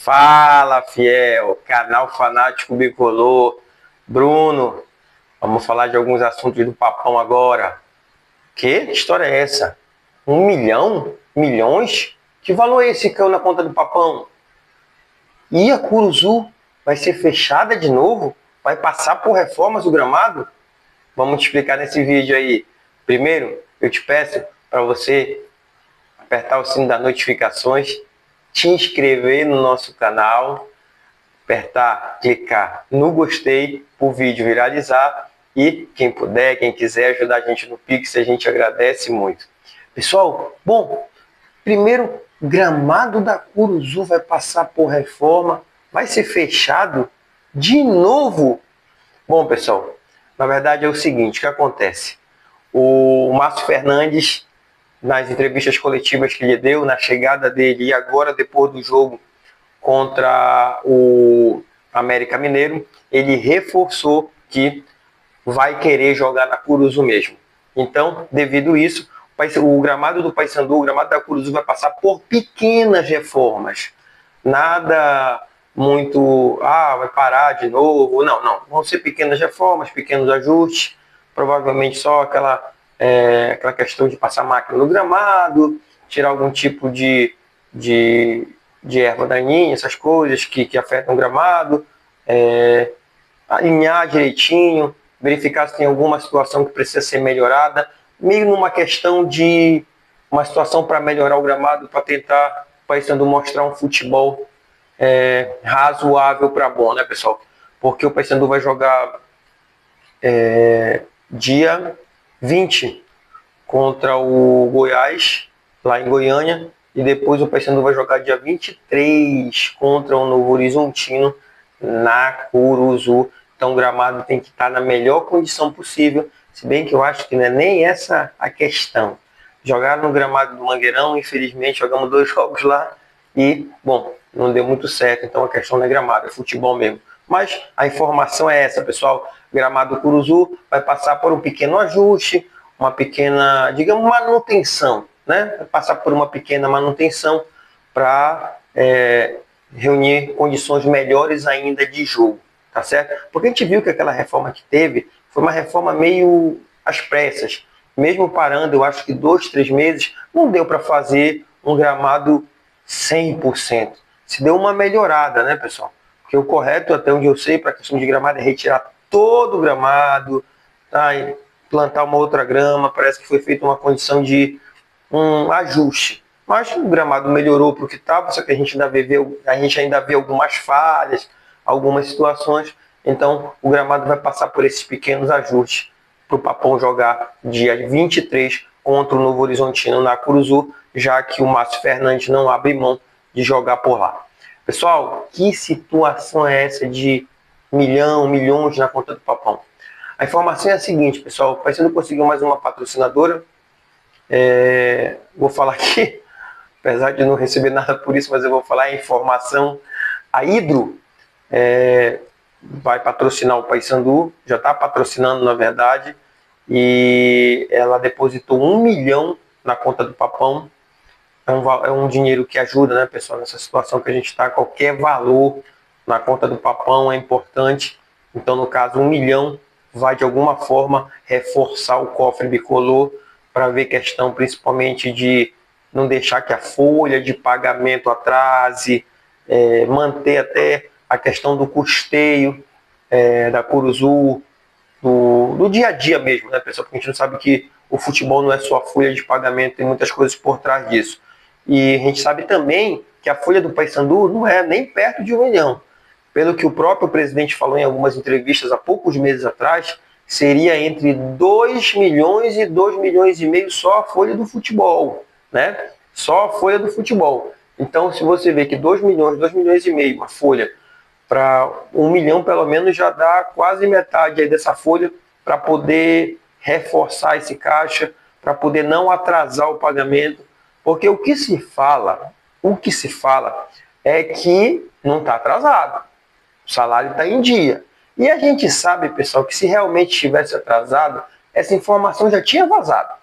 Fala, fiel, canal Fanático Bicolor. Bruno, vamos falar de alguns assuntos do Papão agora. Que história é essa? 1 milhão? Milhões? Que valor é esse que caiu na conta do Papão? E a Curuzu vai ser fechada de novo? Vai passar por reformas o gramado? Vamos te explicar nesse vídeo aí. Primeiro, eu te peço para você apertar o sino das notificações, te inscrever no nosso canal, clicar no gostei para o vídeo viralizar e quem puder, quem quiser ajudar a gente no Pix, a gente agradece muito. Pessoal, bom, primeiro, gramado da Curuzu vai passar por reforma, vai ser fechado de novo. Bom, pessoal, na verdade é o seguinte, o que acontece? O Márcio Fernandes, nas entrevistas coletivas que ele deu, na chegada dele e agora depois do jogo contra o América Mineiro, ele reforçou que vai querer jogar na Curuzu mesmo. Então, devido a isso, o gramado do Paysandu, o gramado da Curuzu vai passar por pequenas reformas. Nada muito, vai parar de novo. Não. Vão ser pequenas reformas, pequenos ajustes. Provavelmente só aquela questão de passar máquina no gramado, tirar algum tipo de erva daninha, essas coisas que afetam o gramado, alinhar direitinho, verificar se tem alguma situação que precisa ser melhorada, meio numa questão de uma situação para melhorar o gramado, para tentar o Paysandu mostrar um futebol razoável para bom, né, pessoal? Porque o Paysandu vai jogar dia 20 contra o Goiás, lá em Goiânia, e depois o Paysandu vai jogar dia 23 contra o Novo Horizontino na Curuzu. Então o gramado tem que estar na melhor condição possível, se bem que eu acho que não é nem essa a questão. Jogaram no gramado do Mangueirão, infelizmente jogamos 2 jogos lá e, bom, não deu muito certo, então a questão não é gramado, é futebol mesmo. Mas a informação é essa, pessoal. O gramado do Curuzu vai passar por um pequeno ajuste, uma pequena, digamos, manutenção, né? Vai passar por uma pequena manutenção para reunir condições melhores ainda de jogo, tá certo? Porque a gente viu que aquela reforma que teve foi uma reforma meio às pressas. Mesmo parando, eu acho que 2, 3 meses, não deu para fazer um gramado 100%. Se deu uma melhorada, né, pessoal? Porque o correto, até onde eu sei, para a questão de gramado, é retirar todo o gramado, tá? E plantar uma outra grama. Parece que foi feita uma condição de um ajuste. Mas o gramado melhorou para o que estava, só que a gente ainda vê algumas falhas, algumas situações. Então o gramado vai passar por esses pequenos ajustes para o Papão jogar dia 23 contra o Novo Horizontino na Curuzu, já que o Márcio Fernandes não abre mão de jogar por lá. Pessoal, que situação é essa de milhões na conta do Papão? A informação é a seguinte, pessoal, o Paysandu conseguiu mais uma patrocinadora. Vou falar aqui, apesar de não receber nada por isso, mas eu vou falar a informação. A Hidro vai patrocinar o Paysandu, já está patrocinando na verdade, e ela depositou 1 milhão na conta do Papão. É um dinheiro que ajuda, né, pessoal, nessa situação que a gente está. Qualquer valor na conta do Papão é importante. Então, no caso, 1 milhão vai de alguma forma reforçar o cofre bicolor, para ver questão principalmente de não deixar que a folha de pagamento atrase, manter até a questão do custeio da Curuzu, do dia a dia mesmo, né, pessoal? Porque a gente não sabe que o futebol não é só a folha de pagamento, tem muitas coisas por trás disso. E a gente sabe também que a folha do Paysandu não é nem perto de 1 milhão. Pelo que o próprio presidente falou em algumas entrevistas há poucos meses atrás, seria entre 2 milhões e 2 milhões e meio só a folha do futebol, né? Só a folha do futebol. Então, se você vê que 2 milhões e meio, uma folha, para 1 milhão pelo menos já dá quase metade aí dessa folha para poder reforçar esse caixa, para poder não atrasar o pagamento. Porque o que se fala é que não está atrasado. O salário está em dia. E a gente sabe, pessoal, que se realmente tivesse atrasado, essa informação já tinha vazado,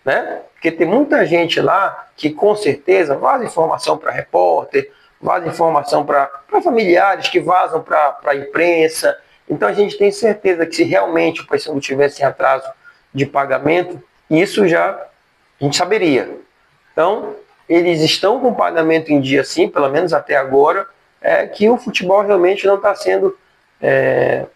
né? Porque tem muita gente lá que com certeza vaza informação para repórter, vaza informação para familiares, que vazam para a imprensa. Então a gente tem certeza que se realmente o Paysandu tivesse em atraso de pagamento, isso já a gente saberia. Então, eles estão com pagamento em dia sim, pelo menos até agora, que o futebol realmente não está sendo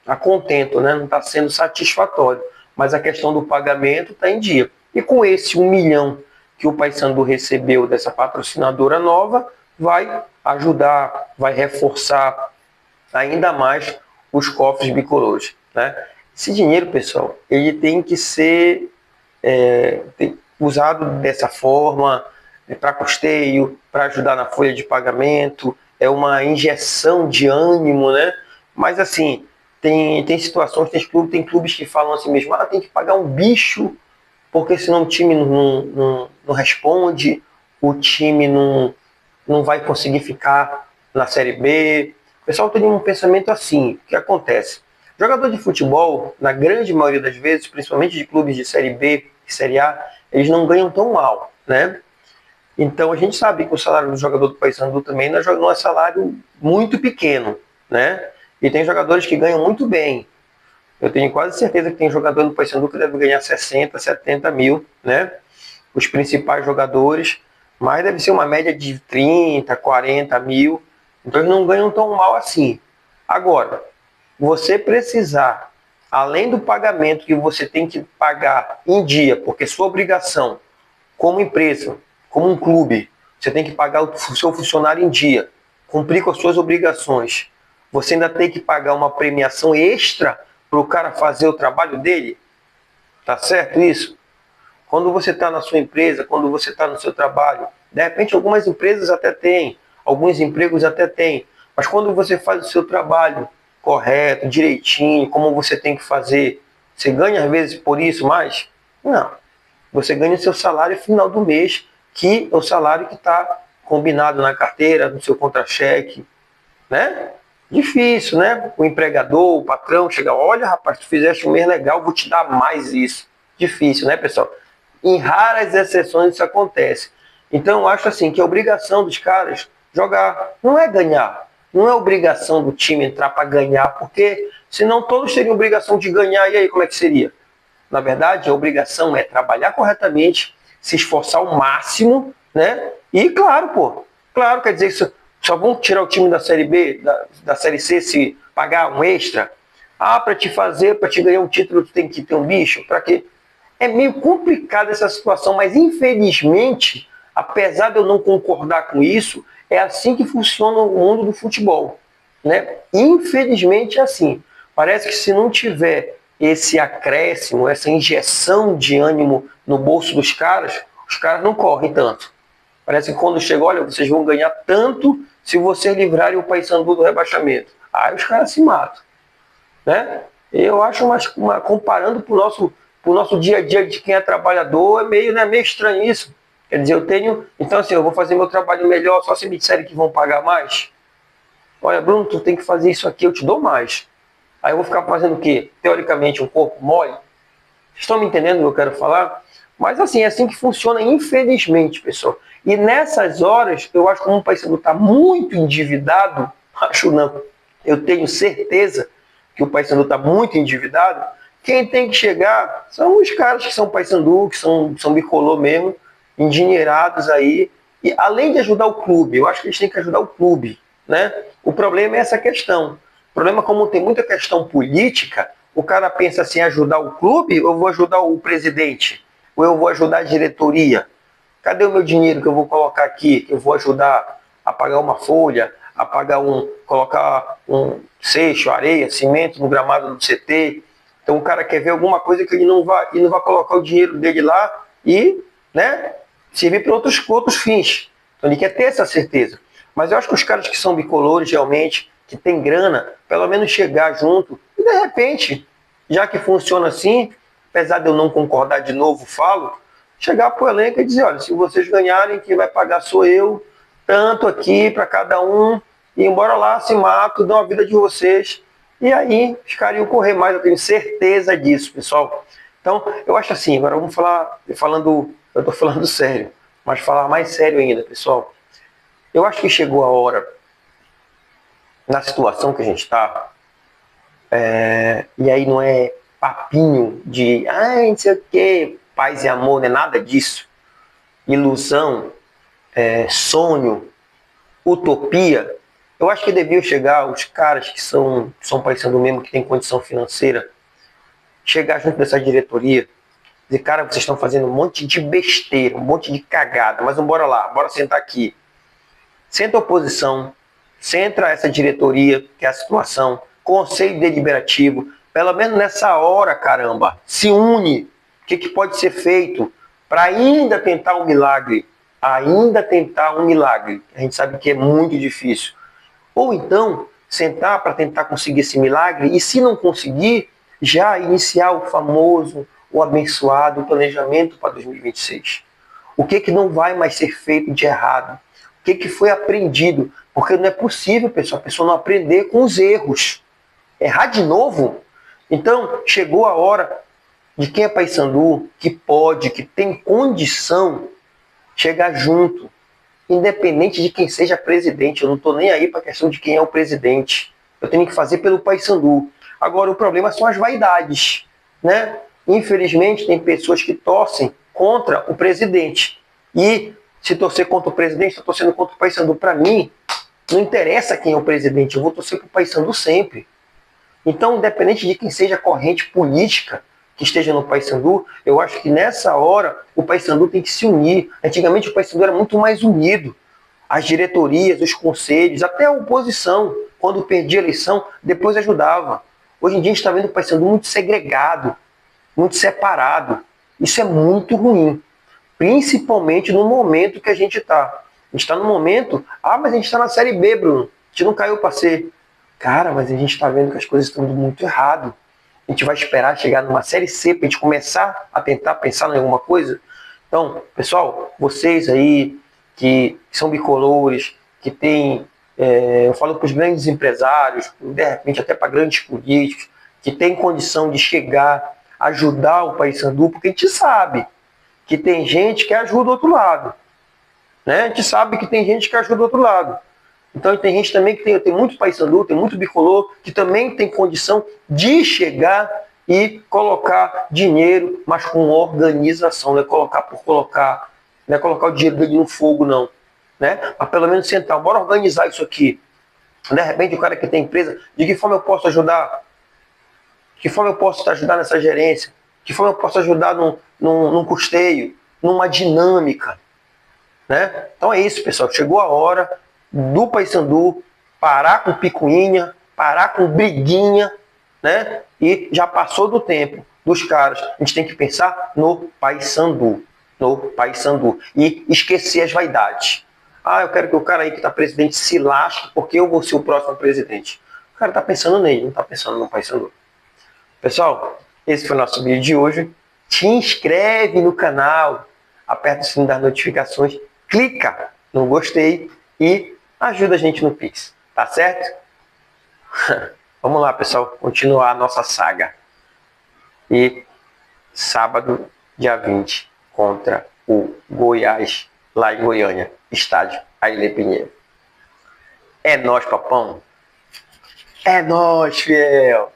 a contento, né? Não está sendo satisfatório. Mas a questão do pagamento está em dia. E com esse 1 milhão que o Paysandu recebeu dessa patrocinadora nova, vai ajudar, vai reforçar ainda mais os cofres bicolores, né? Esse dinheiro, pessoal, ele tem que ser usado dessa forma, para custeio, para ajudar na folha de pagamento, é uma injeção de ânimo, né? Mas assim, tem situações, tem clubes que falam assim mesmo, tem que pagar um bicho, porque senão o time não responde, o time não vai conseguir ficar na Série B. O pessoal tem um pensamento assim. O que acontece? Jogador de futebol, na grande maioria das vezes, principalmente de clubes de Série B e Série A, eles não ganham tão mal, né? Então a gente sabe que o salário do jogador do Paysandu também não é salário muito pequeno, né? E tem jogadores que ganham muito bem. Eu tenho quase certeza que tem jogador no Paysandu que deve ganhar 60, 70 mil, né? Os principais jogadores, mas deve ser uma média de 30, 40 mil. Então eles não ganham tão mal assim. Agora, você precisar, além do pagamento que você tem que pagar em dia, porque sua obrigação como empresa, como um clube, você tem que pagar o seu funcionário em dia, cumprir com as suas obrigações. Você ainda tem que pagar uma premiação extra para o cara fazer o trabalho dele. Tá certo isso? Quando você está na sua empresa, quando você está no seu trabalho, de repente algumas empresas até têm, alguns empregos até têm, mas quando você faz o seu trabalho correto, direitinho, como você tem que fazer, você ganha às vezes por isso mais? Não. Você ganha o seu salário final do mês, que é o salário que está combinado na carteira, no seu contra-cheque, né? Difícil, né? O empregador, o patrão chega, olha rapaz, tu fizeste um mês legal, vou te dar mais isso. Difícil, né, pessoal? Em raras exceções isso acontece. Então eu acho assim que a obrigação dos caras jogar não é ganhar. Não é obrigação do time entrar para ganhar, porque senão todos teriam obrigação de ganhar, e aí como é que seria? Na verdade, a obrigação é trabalhar corretamente, se esforçar ao máximo, né? E claro, claro, quer dizer, só vão tirar o time da Série B, da Série C, se pagar um extra. Para te ganhar um título, tu tem que ter um bicho, para quê? É meio complicada essa situação, mas infelizmente, apesar de eu não concordar com isso, é assim que funciona o mundo do futebol, né? Infelizmente é assim. Parece que se não tiver esse acréscimo, essa injeção de ânimo no bolso dos caras, os caras não correm tanto. Parece que quando chega, olha, vocês vão ganhar tanto se vocês livrarem o Paysandu do rebaixamento. Aí os caras se matam, né? Eu acho, comparando para o nosso dia a dia de quem é trabalhador, é meio estranho isso. Quer dizer, eu tenho... Então, assim, eu vou fazer meu trabalho melhor só se me disserem que vão pagar mais. Olha, Bruno, tu tem que fazer isso aqui, eu te dou mais. Aí eu vou ficar fazendo o quê? Teoricamente, um corpo mole? Vocês estão me entendendo o que eu quero falar? Mas assim, é assim que funciona, infelizmente, pessoal. E nessas horas, eu acho que como o Paysandu está muito endividado, acho não, eu tenho certeza que o Paysandu está muito endividado, quem tem que chegar são os caras que são Paysandu, que são bicolor mesmo, endinheirados aí, e além de ajudar o clube, eu acho que eles têm que ajudar o clube, né? O problema é essa questão. O problema é como tem muita questão política, o cara pensa assim, ajudar o clube ou eu vou ajudar o presidente? Ou eu vou ajudar a diretoria? Cadê o meu dinheiro que eu vou colocar aqui? Que eu vou ajudar a pagar uma folha, a pagar colocar um seixo, areia, cimento no gramado do CT. Então o cara quer ver alguma coisa que ele não vai colocar o dinheiro dele lá e, né, servir para outros fins. Então ele quer ter essa certeza. Mas eu acho que os caras que são bicolores realmente, que tem grana, pelo menos chegar junto e de repente, já que funciona assim, apesar de eu não concordar de novo, falo, chegar para o elenco e dizer, olha, se vocês ganharem, quem vai pagar sou eu, tanto aqui para cada um, e embora lá, se mato, dão a vida de vocês, e aí os caras iam correr mais, eu tenho certeza disso, pessoal. Então, eu acho assim, agora vamos falar, eu estou falando sério, mas falar mais sério ainda, pessoal. Eu acho que chegou a hora, na situação que a gente está, e aí não é papinho de, não sei o que, paz e amor, não é nada disso. Ilusão, sonho, utopia. Eu acho que deviam chegar os caras que são parecendo mesmo, que tem condição financeira, chegar junto dessa diretoria, dizer, cara, vocês estão fazendo um monte de besteira, um monte de cagada, mas vamos bora lá, bora sentar aqui. Senta a oposição, senta essa diretoria, que é a situação, conselho deliberativo, pelo menos nessa hora, caramba, se une. O que pode ser feito para ainda tentar um milagre? Ainda tentar um milagre. A gente sabe que é muito difícil. Ou então, sentar para tentar conseguir esse milagre e, se não conseguir, já iniciar o famoso, o abençoado planejamento para 2026. O que não vai mais ser feito de errado? O que foi aprendido? Porque não é possível, pessoal, a pessoa não aprender com os erros. Errar de novo? Então, chegou a hora de quem é paysandu, que pode, que tem condição, chegar junto, independente de quem seja presidente. Eu não estou nem aí para a questão de quem é o presidente. Eu tenho que fazer pelo paysandu. Agora, o problema são as vaidades, né? Infelizmente, tem pessoas que torcem contra o presidente. E se torcer contra o presidente, está torcendo contra o paysandu. Para mim, não interessa quem é o presidente, eu vou torcer para o paysandu sempre. Então, independente de quem seja a corrente política que esteja no paysandu, eu acho que nessa hora o paysandu tem que se unir. Antigamente o paysandu era muito mais unido. As diretorias, os conselhos, até a oposição, quando perdia a eleição, depois ajudava. Hoje em dia a gente está vendo o paysandu muito segregado, muito separado. Isso é muito ruim, principalmente no momento que a gente está. A gente está no momento, mas a gente está na Série B, Bruno. A gente não caiu para C. Cara, mas a gente está vendo que as coisas estão indo muito errado. A gente vai esperar chegar numa Série C para a gente começar a tentar pensar em alguma coisa? Então, pessoal, vocês aí que são bicolores, que têm, eu falo para os grandes empresários, de repente até para grandes políticos, que têm condição de chegar, ajudar o paysandu, porque a gente sabe que tem gente que ajuda o outro lado. Né? A gente sabe que tem gente que ajuda o outro lado. Então tem gente também que tem muito paysandu, tem muito bicolor, que também tem condição de chegar e colocar dinheiro, mas com organização, não é colocar por colocar, não é colocar o dinheiro dele no fogo, não. Né? Mas pelo menos sentar, bora organizar isso aqui. De repente o cara que tem empresa, de que forma eu posso ajudar? De que forma eu posso ajudar nessa gerência? De que forma eu posso ajudar num custeio, numa dinâmica? Né? Então é isso, pessoal. Chegou a hora do paysandu parar com picuinha, parar com briguinha, né? E já passou do tempo dos caras. A gente tem que pensar no paysandu, e esquecer as vaidades. Eu quero que o cara aí que está presidente se lasque porque eu vou ser o próximo presidente. O cara está pensando nele, não está pensando no paysandu. Pessoal, esse foi o nosso vídeo de hoje. Te inscreve no canal, aperta o sininho das notificações, clica no gostei e ajuda a gente no Pix, tá certo? Vamos lá, pessoal, continuar a nossa saga. E sábado, dia 20, contra o Goiás, lá em Goiânia, estádio Ailê Pinheiro. É nóis, papão. É nóis, fiel.